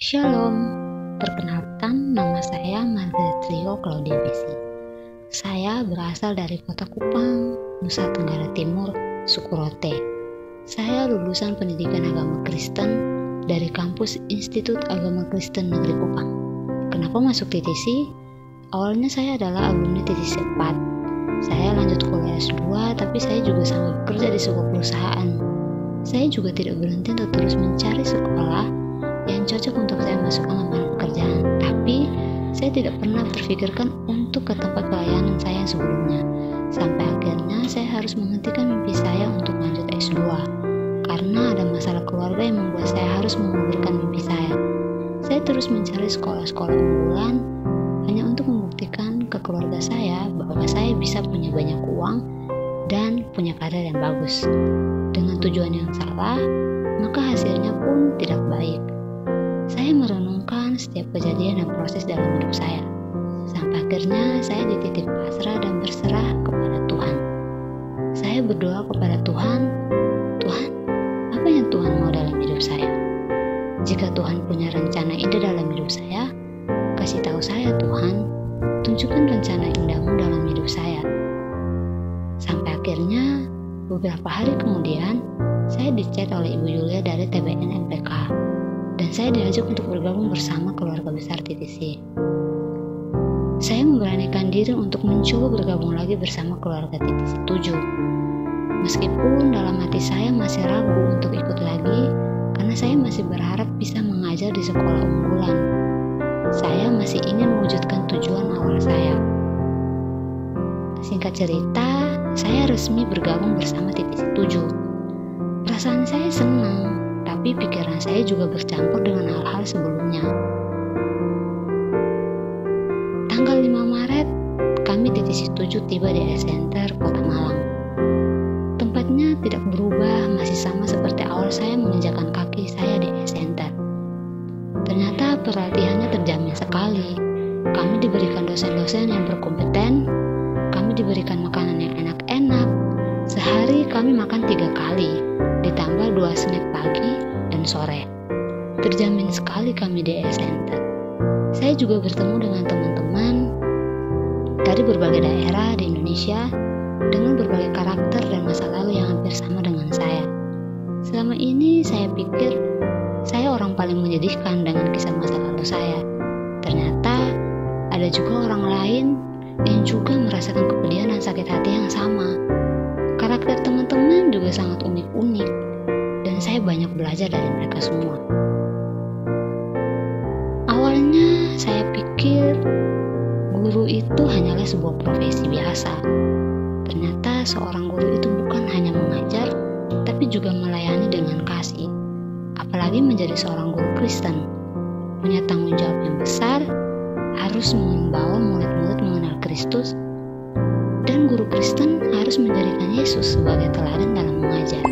Shalom, perkenalkan nama saya Margaret Rio Claudia Besi. Saya berasal dari kota Kupang, Nusa Tenggara Timur, suku Rote. Saya lulusan pendidikan agama Kristen dari kampus Institut Agama Kristen Negeri Kupang. Kenapa masuk TTC? Awalnya saya adalah alumni TTC 4. Saya lanjut kuliah S2, tapi saya juga sambil bekerja di sebuah perusahaan. Saya juga tidak berhenti untuk terus mencari sekolah yang cocok untuk saya masukkan lamaran pekerjaan, tapi saya tidak pernah terfikirkan untuk ke tempat pelayanan saya sebelumnya. Sampai akhirnya saya harus menghentikan mimpi saya untuk lanjut S2 karena ada masalah keluarga yang membuat saya harus mengundurkan mimpi saya. Saya terus mencari sekolah-sekolah unggulan hanya untuk membuktikan ke keluarga saya bahwa saya bisa punya banyak uang dan punya karir yang bagus. Dengan tujuan yang salah, maka hasilnya pun tidak baik. Saya merenungkan setiap kejadian dan proses dalam hidup saya. Sampai akhirnya saya dititik pasrah dan berserah kepada Tuhan. Saya berdoa kepada Tuhan, Tuhan, apa yang Tuhan mau dalam hidup saya? Jika Tuhan punya rencana indah dalam hidup saya, kasih tahu saya Tuhan, tunjukkan rencana indahmu dalam hidup saya. Sampai akhirnya, beberapa hari kemudian, saya dicat oleh Ibu Yulia dari TBN MPK. Dan saya diajak untuk bergabung bersama keluarga besar TTC. Saya memberanikan diri untuk mencoba bergabung lagi bersama keluarga TTC 7. Meskipun dalam hati saya masih ragu untuk ikut lagi, karena saya masih berharap bisa mengajar di sekolah unggulan. Saya masih ingin mewujudkan tujuan awal saya. Singkat cerita, saya resmi bergabung bersama TTC 7. Perasaan saya senang, tapi pikiran saya juga bercampur dengan hal-hal sebelumnya. Tanggal 5 Maret, kami di TTC 7 tiba di S-Center Kota Malang. Tempatnya tidak berubah, masih sama seperti awal saya menginjakan kaki saya di S-Center. Ternyata pelatihannya terjamin sekali. Kami diberikan dosen-dosen yang berkompeten, kami diberikan makanan yang enak-enak. Sehari kami makan 3 kali, ditambah 2 snack pagi dan sore. Terjamin sekali kami di S-Center. Saya juga bertemu dengan teman-teman dari berbagai daerah di Indonesia dengan berbagai karakter dan masa lalu yang hampir sama dengan saya. Selama ini saya pikir saya orang paling menyedihkan dengan kisah masa lalu saya. Ternyata ada juga orang lain yang juga merasakan kepedihan dan sakit hati yang sama. Karakter teman-teman juga sangat unik-unik dan saya banyak belajar dari mereka semua. Awalnya saya pikir guru itu hanyalah sebuah profesi biasa. Ternyata seorang guru itu bukan hanya mengajar, tapi juga melayani dengan kasih. Apalagi menjadi seorang guru Kristen, punya tanggung jawab yang besar, harus membawa murid-murid mengenal Kristus, dan guru Kristen harus menjadikan Yesus sebagai teladan dalam mengajar.